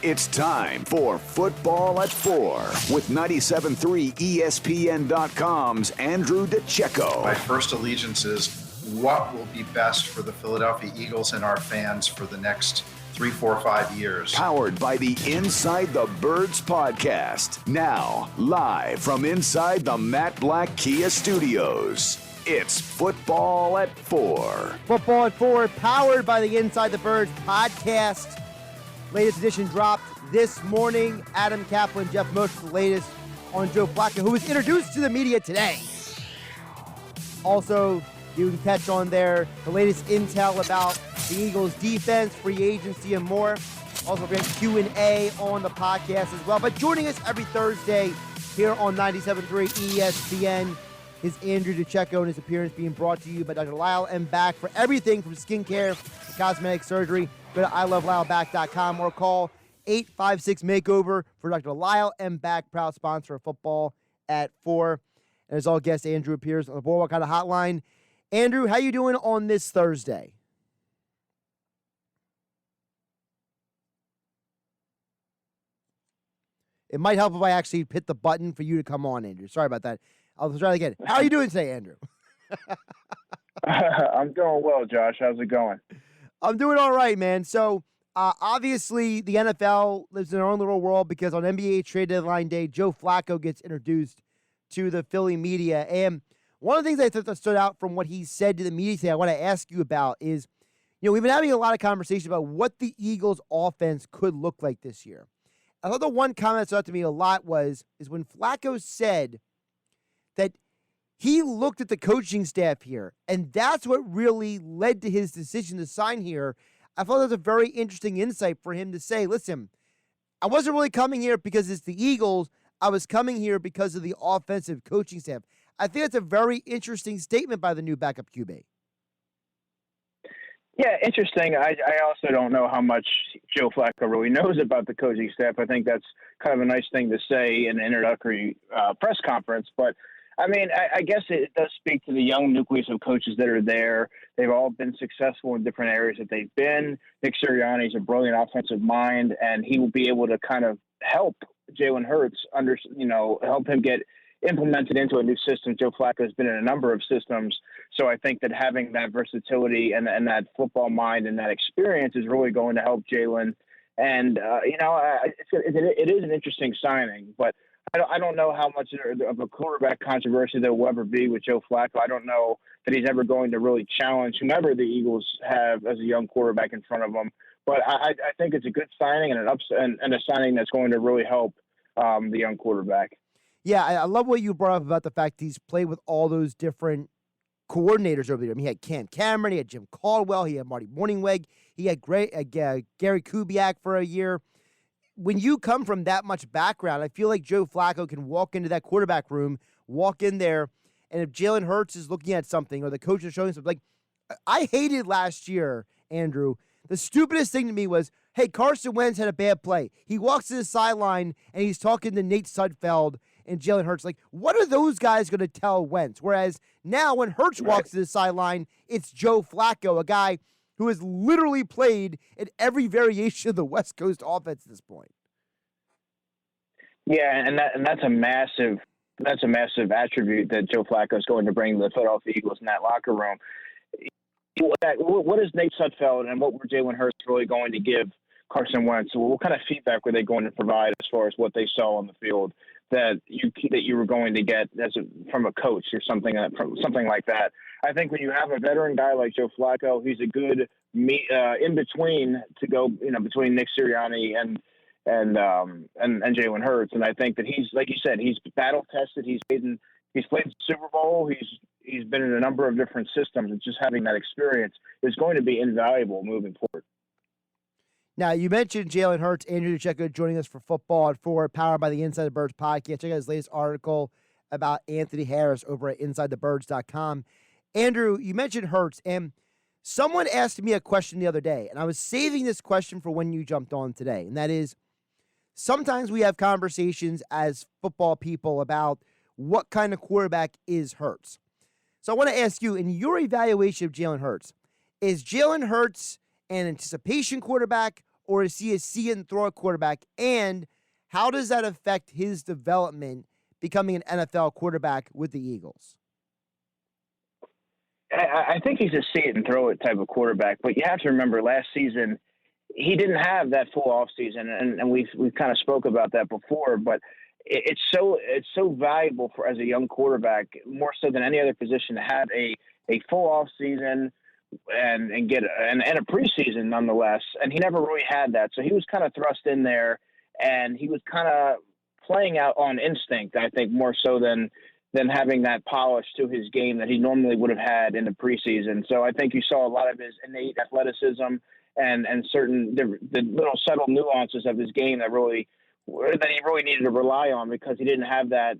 It's time for Football at 4 with 97.3 ESPN.com's Andrew DiCecco. My first allegiance is what will be best for the Philadelphia Eagles and our fans for the next 3, 4, 5 years. Powered by the Inside the Birds podcast. Now, live from inside the Matt Black Kia Studios. It's Football at 4. Football at 4, powered by the Inside the Birds podcast. Latest edition dropped this morning. Adam Kaplan, Jeff Moshe, the latest on Joe Flacco, who was introduced to the media today. Also, you can catch on there the latest intel about the Eagles' defense, free agency, and more. Also, we have Q&A on the podcast as well. But joining us every Thursday here on 97.3 ESPN is Andrew DiCecco, and his appearance being brought to you by Dr. Lyle M. Back for everything from skincare to cosmetic surgery. Go to iloveLyleBack.com or call 856-MAKEOVER for Dr. Lyle M. Back, proud sponsor of Football at 4. And as all guests, Andrew appears on the Boardwalk Kind of Hotline. Andrew, how you doing on this Thursday? It might help if I actually hit the button for you to come on, Andrew. Sorry about that. I'll try it again. How are you doing today, Andrew? I'm doing well, Josh. How's it going? I'm doing all right, man. So, obviously, the NFL lives in their own little world because on NBA trade deadline day, Joe Flacco gets introduced to the Philly media. And one of the things I thought that stood out from what he said to the media today, I want to ask you about is, we've been having a lot of conversation about what the Eagles' offense could look like this year. I thought the one comment that stood out to me a lot is when Flacco said that he looked at the coaching staff here, and that's what really led to his decision to sign here. I thought that was a very interesting insight for him to say, listen, I wasn't really coming here because it's the Eagles. I was coming here because of the offensive coaching staff. I think that's a very interesting statement by the new backup QB. Yeah, interesting. I also don't know how much Joe Flacco really knows about the coaching staff. I think that's kind of a nice thing to say in an introductory press conference. But, I guess it does speak to the young nucleus of coaches that are there. They've all been successful in different areas that they've been. Nick Sirianni's a brilliant offensive mind, and he will be able to kind of help Jalen Hurts help him get implemented into a new system. Joe Flacco has been in a number of systems. So I think that having that versatility and that football mind and that experience is really going to help Jalen. And, it is an interesting signing, but I don't know how much of a quarterback controversy there will ever be with Joe Flacco. I don't know that he's ever going to really challenge whomever the Eagles have as a young quarterback in front of them. But I think it's a good signing and a signing that's going to really help the young quarterback. Yeah, I love what you brought up about the fact he's played with all those different coordinators over there. He had Cam Cameron, he had Jim Caldwell, he had Marty Mornhinweg, he had Gary Kubiak for a year. When you come from that much background, I feel like Joe Flacco can walk into that quarterback room, walk in there, and if Jalen Hurts is looking at something or the coach is showing something, like I hated last year, Andrew. The stupidest thing to me was, hey, Carson Wentz had a bad play. He walks to the sideline and he's talking to Nate Sudfeld and Jalen Hurts. Like, what are those guys going to tell Wentz? Whereas now when Hurts walks to the sideline, it's Joe Flacco, a guy who has literally played in every variation of the West Coast offense at this point. Yeah, and that's a massive attribute that Joe Flacco is going to bring to the Philadelphia Eagles in that locker room. What is Nate Sudfeld and what were Jalen Hurts really going to give Carson Wentz? What kind of feedback were they going to provide as far as what they saw on the field that you were going to get from a coach or something like that? I think when you have a veteran guy like Joe Flacco, he's a good in between to go between Nick Sirianni and Jalen Hurts, and I think that he's, like you said, he's battle tested. He's played the Super Bowl. He's been in a number of different systems, and just having that experience is going to be invaluable moving forward. Now, you mentioned Jalen Hurts. Andrew DiCecco joining us for Football at 4, powered by the Inside the Birds podcast. Check out his latest article about Anthony Harris over at InsideTheBirds.com. Andrew, you mentioned Hurts, and someone asked me a question the other day, and I was saving this question for when you jumped on today, and that is, sometimes we have conversations as football people about what kind of quarterback is Hurts. So I want to ask you, in your evaluation of Jalen Hurts, is Jalen Hurts an anticipation quarterback, or is he a see it and throw it quarterback? And how does that affect his development becoming an NFL quarterback with the Eagles? I think he's a see it and throw it type of quarterback, but you have to remember last season he didn't have that full off season, and we've kind of spoke about that before. But it's so valuable for as a young quarterback, more so than any other position, to have a full off season and get a preseason nonetheless. And he never really had that, so he was kind of thrust in there, and he was kind of playing out on instinct, I think, more so than having that polish to his game that he normally would have had in the preseason. So I think you saw a lot of his innate athleticism and certain the little subtle nuances of his game that he really needed to rely on, because he didn't have that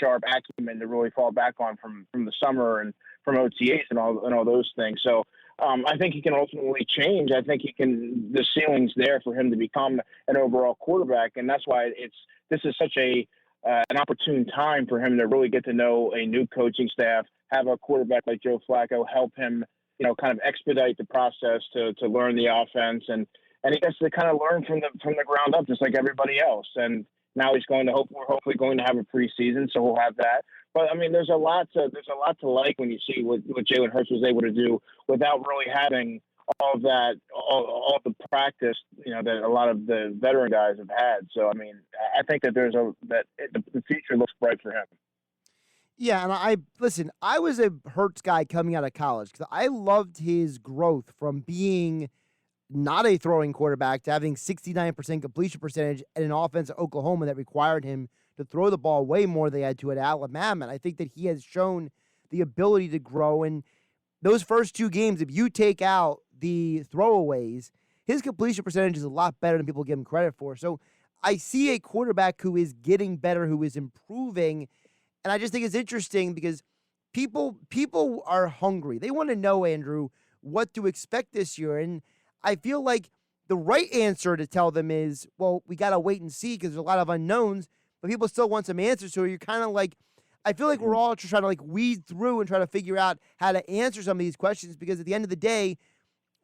sharp acumen to really fall back on from the summer and from OTAs and all those things. So I think he can ultimately change. I think the ceiling's there for him to become an overall quarterback, and that's why this is such an opportune time for him to really get to know a new coaching staff, have a quarterback like Joe Flacco help him, kind of expedite the process to learn the offense, and he gets to kind of learn from the ground up, just like everybody else. And now we're hopefully going to have a preseason, so we'll have that. But I mean, there's a lot to like when you see what Jalen Hurts was able to do without really having all the practice, that a lot of the veteran guys have had. So I mean, I think that the future looks bright for him. Yeah, and I was a Hurts guy coming out of college because I loved his growth from being not a throwing quarterback to having 69% completion percentage at an offense at Oklahoma that required him to throw the ball way more than they had to at Alabama. And I think that he has shown the ability to grow. And those first two games, if you take out the throwaways, his completion percentage is a lot better than people give him credit for. So I see a quarterback who is getting better, who is improving. And I just think it's interesting because people are hungry. They want to know, Andrew, what to expect this year. And I feel like the right answer to tell them is, well, we got to wait and see because there's a lot of unknowns, but people still want some answers. So you're kind of like, I feel like we're all just trying to weed through and try to figure out how to answer some of these questions, because at the end of the day,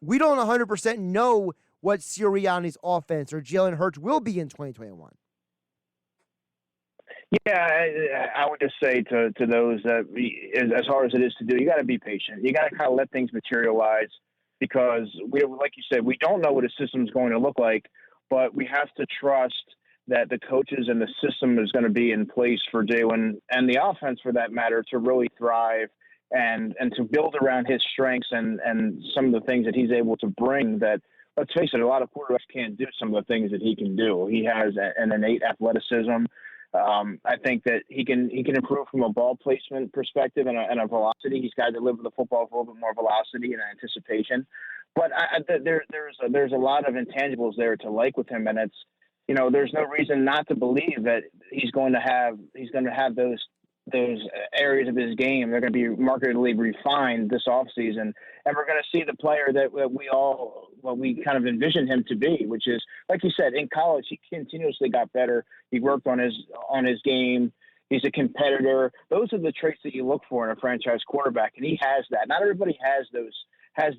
we don't 100% know what Sirianni's offense or Jalen Hurts will be in 2021. Yeah, I would just say to those that, as hard as it is to do, you got to be patient. You got to kind of let things materialize, because like you said, we don't know what a system is going to look like, but we have to trust that the coaches and the system is going to be in place for Jalen, and the offense for that matter, to really thrive and to build around his strengths and some of the things that he's able to bring that, let's face it, a lot of quarterbacks can't do some of the things that he can do. He has an innate athleticism. I think that he can improve from a ball placement perspective and a velocity. He's got to deliver the football with a little bit more velocity and anticipation. But there's a lot of intangibles there to like with him, and it's, there's no reason not to believe that he's going to have those areas of his game. They're going to be markedly refined this offseason, and we're going to see the player that we kind of envision him to be, which is, like you said, in college he continuously got better. He worked on his game. He's a competitor. Those are the traits that you look for in a franchise quarterback, and he has that. Not everybody has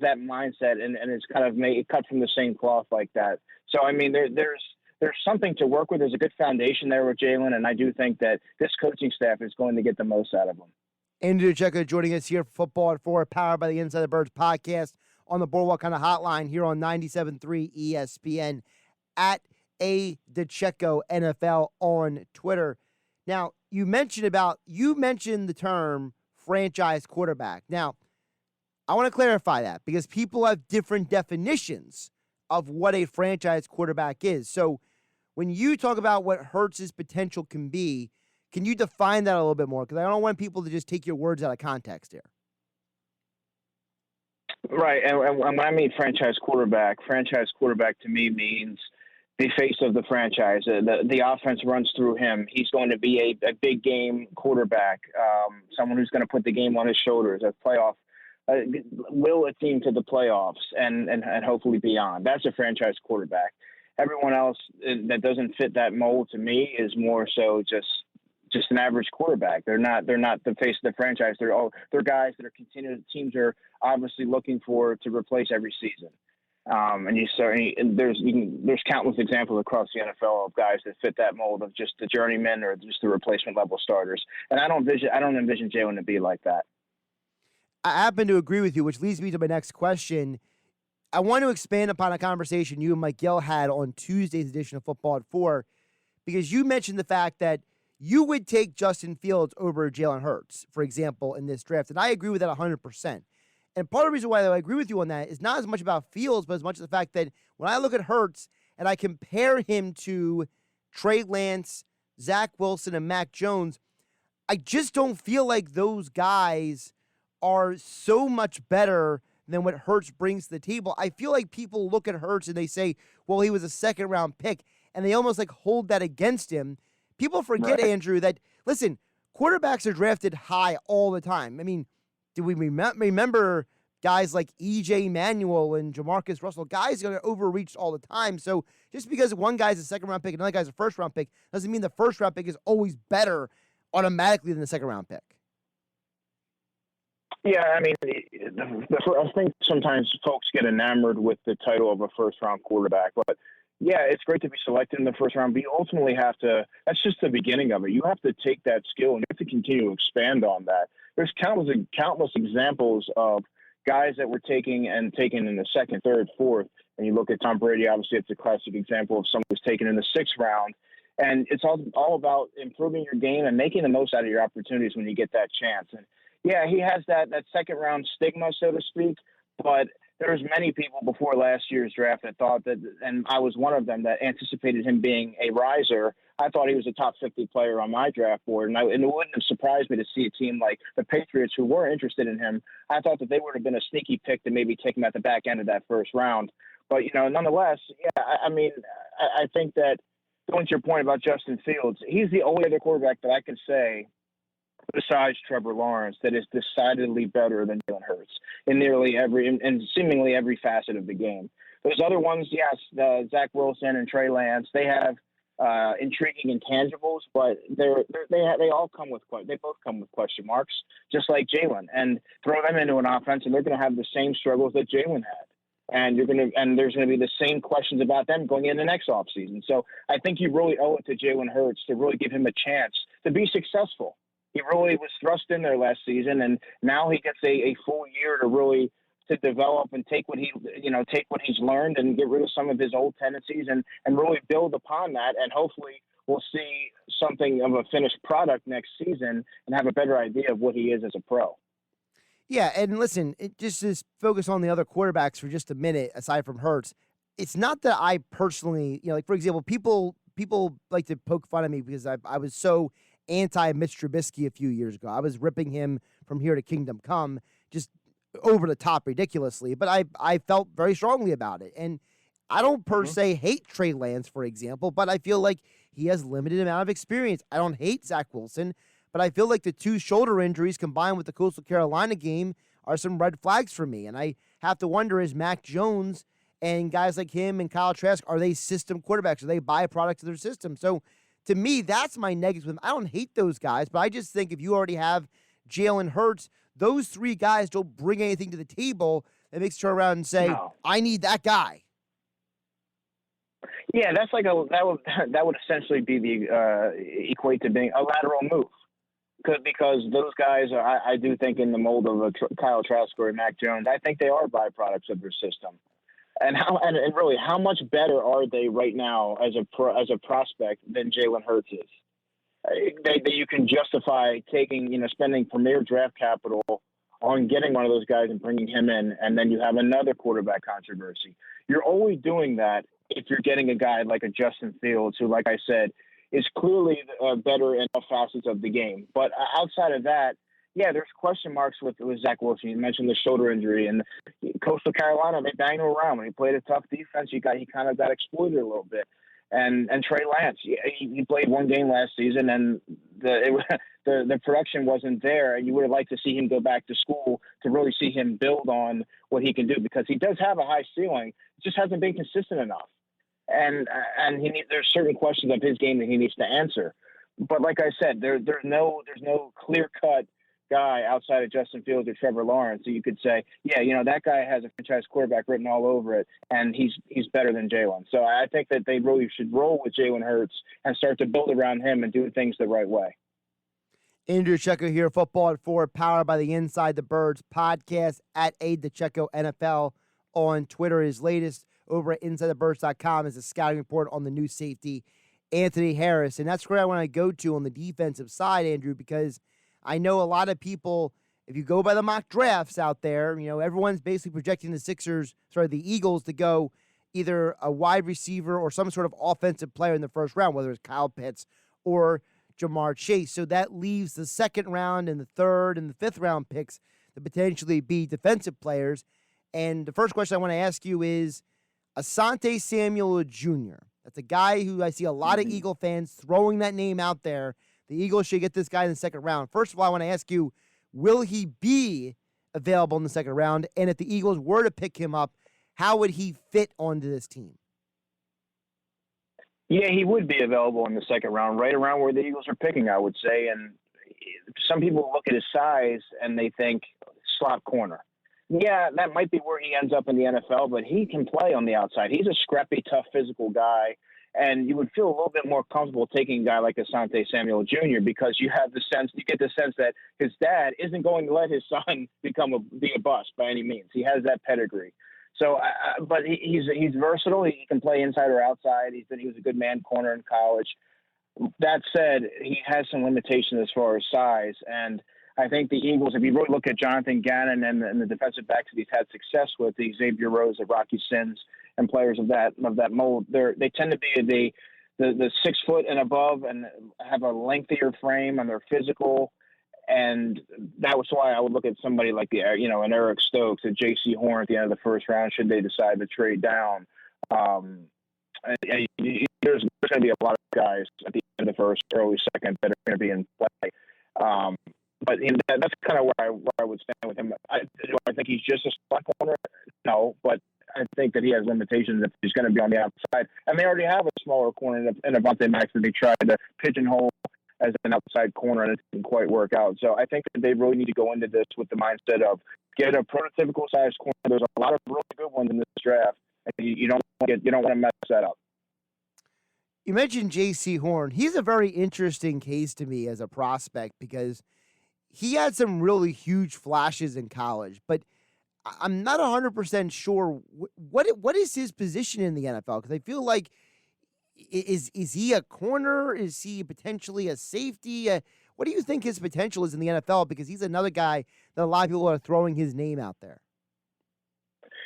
that mindset, and it's kind of cut from the same cloth like that. So I mean, there's something to work with. There's a good foundation there with Jalen, and I do think that this coaching staff is going to get the most out of him. Andrew DiCecco joining us here for Football at 4, powered by the Inside the Birds podcast on the Boardwalk kind of hotline here on 97.3 ESPN, at a DiCecco NFL on Twitter. Now, you mentioned the term franchise quarterback. Now, I want to clarify that because people have different definitions of what a franchise quarterback is. So when you talk about what Hurts' potential can be, can you define that a little bit more? Because I don't want people to just take your words out of context here. Right. And when I mean franchise quarterback to me means the face of the franchise. The offense runs through him. He's going to be a big game quarterback, someone who's going to put the game on his shoulders, a playoff, will a team to the playoffs and hopefully beyond. That's a franchise quarterback. Everyone else that doesn't fit that mold to me is more so just an average quarterback. They're not the face of the franchise. They're guys that are continuing. Teams are obviously looking to replace every season. And there's countless examples across the NFL of guys that fit that mold of just the journeyman or just the replacement level starters. And I don't envision Jalen to be like that. I happen to agree with you, which leads me to my next question. I want to expand upon a conversation you and Mike Gill had on Tuesday's edition of Football at 4, because you mentioned the fact that you would take Justin Fields over Jalen Hurts, for example, in this draft. And I agree with that 100%. And part of the reason why I agree with you on that is not as much about Fields, but as much as the fact that when I look at Hurts and I compare him to Trey Lance, Zach Wilson, and Mac Jones, I just don't feel like those guys are so much better than what Hurts brings to the table. I feel like people look at Hurts and they say, well, he was a second-round pick, and they almost like hold that against him. People forget, right, Andrew, that, listen, quarterbacks are drafted high all the time. I mean, do we remember guys like E.J. Manuel and Jamarcus Russell? Guys are overreached all the time. So just because one guy's a second-round pick and another guy's a first-round pick doesn't mean the first-round pick is always better automatically than the second-round pick. Yeah, I mean, I think sometimes folks get enamored with the title of a first-round quarterback, but yeah, it's great to be selected in the first round, but you ultimately have to – that's just the beginning of it. You have to take that skill and you have to continue to expand on that. There's countless examples of guys that were taken in the second, third, fourth, and you look at Tom Brady, obviously it's a classic example of someone who's taken in the sixth round, and it's all about improving your game and making the most out of your opportunities when you get that chance. And yeah, he has that second round stigma, so to speak, but there's many people before last year's draft that thought that, and I was one of them, that anticipated him being a riser. I thought he was a top 50 player on my draft board, and it wouldn't have surprised me to see a team like the Patriots who were interested in him. I thought that they would have been a sneaky pick to maybe take him at the back end of that first round. But, nonetheless, yeah, I think that going to your point about Justin Fields, he's the only other quarterback that I can say, besides Trevor Lawrence, that is decidedly better than Jalen Hurts in nearly and seemingly every facet of the game. Those other ones, yes, Zach Wilson and Trey Lance, they have intriguing intangibles, but they both come with question marks, just like Jalen. And throw them into an offense, and they're going to have the same struggles that Jalen had. And there's going to be the same questions about them going in the next offseason. So I think you really owe it to Jalen Hurts to really give him a chance to be successful. He really was thrust in there last season, and now he gets a full year to develop and take what he's learned and get rid of some of his old tendencies and really build upon that. And hopefully we'll see something of a finished product next season and have a better idea of what he is as a pro. Yeah, and listen, just to focus on the other quarterbacks for just a minute, aside from Hurts, it's not that I personally, like, for example, people like to poke fun at me because I was so anti-Mitch Trubisky a few years ago. I was ripping him from here to Kingdom Come, just over the top ridiculously, but I felt very strongly about it. And I don't per se hate Trey Lance, for example, but I feel like he has limited amount of experience. I don't hate Zach Wilson, but I feel like the two shoulder injuries combined with the Coastal Carolina game are some red flags for me. And I have to wonder, is Mac Jones and guys like him and Kyle Trask, are they system quarterbacks? Are they byproducts of their system? So to me, that's my negative with them. I don't hate those guys, but I just think if you already have Jalen Hurts, those three guys don't bring anything to the table that makes you turn around and say, no, I need that guy. Yeah, that's like that would essentially be the equate to being a lateral move. Because those guys are, I do think, in the mold of a Kyle Trask or a Mac Jones, I think they are byproducts of their system. And really, how much better are they right now as a prospect than Jalen Hurts is? That you can justify spending premier draft capital on getting one of those guys and bringing him in, and then you have another quarterback controversy. You're only doing that if you're getting a guy like a Justin Fields, who, like I said, is clearly better in all facets of the game. But outside of that, yeah, there's question marks with Zach Wilson. You mentioned the shoulder injury, and Coastal Carolina, they banged him around. When he played a tough defense, he kind of got exploited a little bit. And Trey Lance, he played one game last season, and the production wasn't there. And you would have liked to see him go back to school to really see him build on what he can do, because he does have a high ceiling. It just hasn't been consistent enough. And there's certain questions of his game that he needs to answer. But like I said, there's no clear cut guy outside of Justin Fields or Trevor Lawrence that you could say, yeah, that guy has a franchise quarterback written all over it, and he's better than Jalen. So I think that they really should roll with Jalen Hurts and start to build around him and do things the right way. Andrew DiCecco here, Football at 4, powered by the Inside the Birds podcast at DiCecco NFL on Twitter. His latest over at InsideTheBirds.com is a scouting report on the new safety, Anthony Harris. And that's where I want to go to on the defensive side, Andrew, because I know a lot of people, if you go by the mock drafts out there, everyone's basically projecting the Eagles to go either a wide receiver or some sort of offensive player in the first round, whether it's Kyle Pitts or Jamar Chase. So that leaves the second round and the third and the fifth round picks to potentially be defensive players. And the first question I want to ask you is Asante Samuel Jr. That's a guy who I see a lot of Eagle fans throwing that name out there. The Eagles should get this guy in the second round. First of all, I want to ask you, will he be available in the second round? And if the Eagles were to pick him up, how would he fit onto this team? Yeah, he would be available in the second round, right around where the Eagles are picking, I would say. And some people look at his size and they think slot corner. Yeah, that might be where he ends up in the NFL, but he can play on the outside. He's a scrappy, tough, physical guy. And you would feel a little bit more comfortable taking a guy like Asante Samuel Jr. because you get the sense that his dad isn't going to let his son be a bust by any means. He has that pedigree. So, but he's versatile. He can play inside or outside. He was a good man corner in college. That said, he has some limitations as far as size. And I think the Eagles, if you really look at Jonathan Gannon and the defensive backs that he's had success with, the Xavier Rose, the Rocky Sins, and players of that mold, they tend to be the 6 foot and above and have a lengthier frame and they're physical. And that was why I would look at somebody like an Eric Stokes, a J.C. Horn at the end of the first round, should they decide to trade down. There's going to be a lot of guys at the end of the first, early second that are going to be in play. But that's kind of where I would stand with him. Do I think he's just a slot corner? No, but I think that he has limitations if he's going to be on the outside. And they already have a smaller corner in Avonte Max that they tried to pigeonhole as an outside corner, and it didn't quite work out. So I think that they really need to go into this with the mindset of get a prototypical size corner. There's a lot of really good ones in this draft, and you don't want to mess that up. You mentioned J.C. Horn. He's a very interesting case to me as a prospect because he had some really huge flashes in college, but I'm not 100% sure what is his position in the NFL, because I feel like is he a corner? Is he potentially a safety? What do you think his potential is in the NFL? Because he's another guy that a lot of people are throwing his name out there.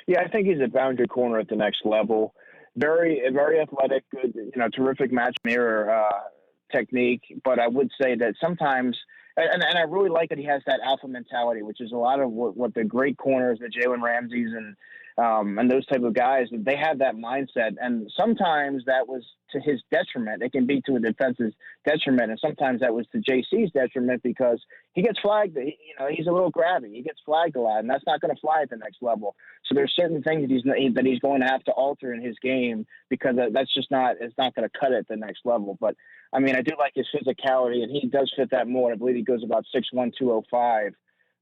Yeah, I think he's a boundary corner at the next level. Very, very athletic, good, terrific match mirror technique. But I would say that sometimes, and I really like that he has that alpha mentality, which is a lot of what the great corners, the Jalen Ramseys and those type of guys, they have that mindset. And sometimes that was to his detriment. It can be to a defense's detriment. And sometimes that was to JC's detriment because he gets flagged. He's a little grabby. He gets flagged a lot, and that's not going to fly at the next level. So there's certain things that he's going to have to alter in his game because it's not going to cut it at the next level. But I mean, I do like his physicality, and he does fit that mold. I believe he goes about 6'1", 205.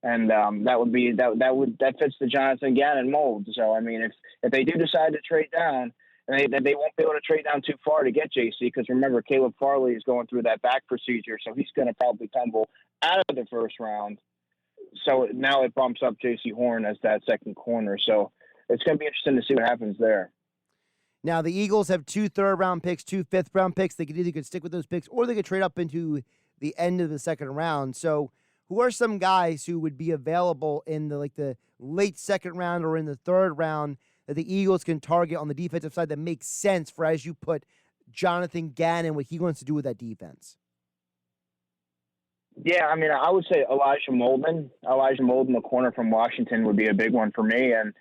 And that fits the Jonathan Gannon mold. So I mean, if they do decide to trade down, they won't be able to trade down too far to get JC, because remember, Caleb Farley is going through that back procedure, so he's going to probably tumble out of the first round. So now it bumps up JC Horn as that second corner. So it's going to be interesting to see what happens there. Now the Eagles have 2 third-round picks, 2 fifth-round picks. They could stick with those picks, or they could trade up into the end of the second round. So who are some guys who would be available in the late second round or in the third round that the Eagles can target on the defensive side that makes sense for, as you put, Jonathan Gannon, what he wants to do with that defense? Yeah, I mean, I would say Elijah Molden, the corner from Washington, would be a big one for me. And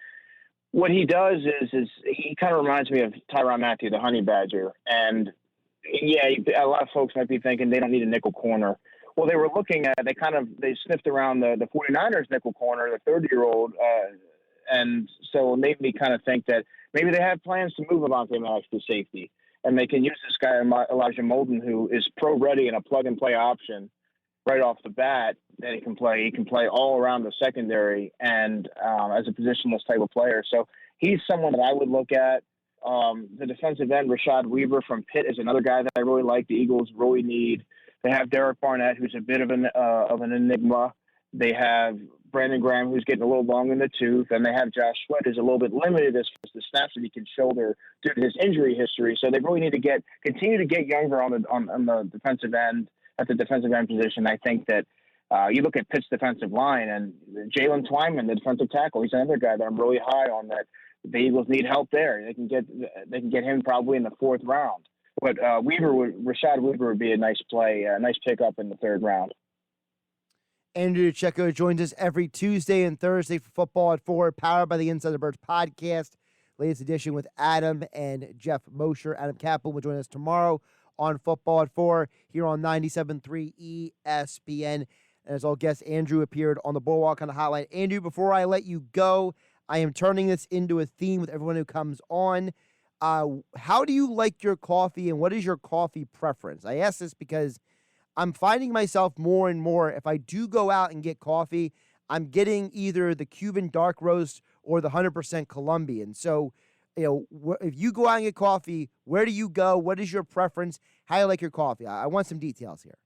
what he does is he kind of reminds me of Tyrann Mathieu, the Honey Badger. And yeah, a lot of folks might be thinking they don't need a nickel corner. Well, they were looking at, they sniffed around the 49ers nickel corner, the 30-year-old, and so it made me kind of think that maybe they have plans to move Avonte Max to safety, and they can use this guy, Elijah Molden, who is pro-ready and a plug-and-play option right off the bat. that he can play. He can play all around the secondary and as a positionless type of player. So he's someone that I would look at. The defensive end, Rashad Weaver from Pitt, is another guy that I really like. The Eagles really need. They have Derek Barnett, who's a bit of an enigma. They have Brandon Graham, who's getting a little long in the tooth, and they have Josh Sweat, who's a little bit limited as far as the snaps that he can shoulder due to his injury history. So they really need to continue to get younger on the defensive end, at the defensive end position. I think that you look at Pitt's defensive line, and Jalen Twyman, the defensive tackle, he's another guy that I'm really high on. That the Eagles need help there. They can get him probably in the 4th round. But Rashad Weaver would be a nice play, a nice pickup in the 3rd round. Andrew DiCecco joins us every Tuesday and Thursday for Football at 4, powered by the Inside the Birds podcast. Latest edition with Adam and Jeff Mosher. Adam Kaplan will join us tomorrow on Football at 4 here on 97.3 ESPN. And as all guests, Andrew appeared on the Boardwalk on the hotline. Andrew, before I let you go, I am turning this into a theme with everyone who comes on. How do you like your coffee, and what is your coffee preference? I ask this because I'm finding myself more and more, if I do go out and get coffee, I'm getting either the Cuban dark roast or the 100% Colombian. So, if you go out and get coffee, where do you go? What is your preference? How do you like your coffee? I want some details here.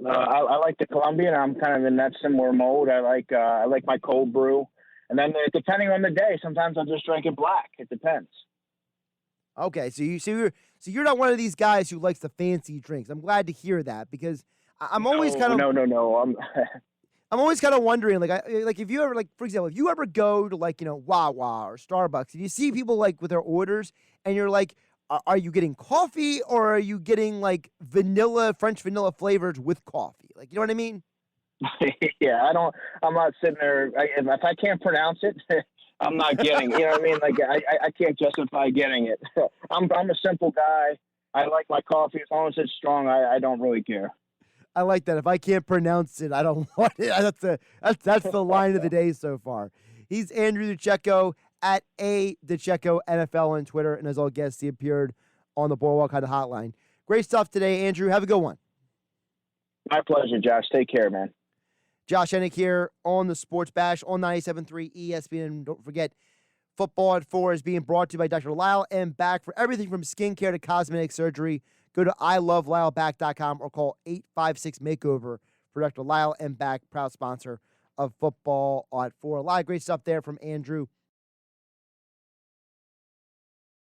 I like the Colombian. I'm kind of in that similar mode. I like my cold brew. And then depending on the day, sometimes I'll just drink it black. It depends. Okay, so you're not one of these guys who likes the fancy drinks. I'm glad to hear that, because I'm always kind of no. I'm always kind of wondering, like if you ever, like, for example, if you ever go to Wawa or Starbucks and you see people like with their orders and you're like, are you getting coffee or are you getting like French vanilla flavors with coffee? Like, you know what I mean? Yeah, I'm not sitting there. If I can't pronounce it, I'm not getting it. You know what I mean? Like, I can't justify getting it. I'm a simple guy. I like my coffee. As long as it's strong, I don't really care. I like that. If I can't pronounce it, I don't want it. That's the line of the day so far. He's Andrew DiCecco at DiCecco NFL on Twitter, and as all guests, he appeared on the Boardwalk Hotline. Great stuff today, Andrew. Have a good one. My pleasure, Josh. Take care, man. Josh Hennick here on the Sports Bash on 97.3 ESPN. Don't forget, Football at 4 is being brought to you by Dr. Lyle M. Back. For everything from skincare to cosmetic surgery, go to iloveLyleBack.com or call 856-MAKEOVER for Dr. Lyle M. Back, proud sponsor of Football at 4. A lot of great stuff there from Andrew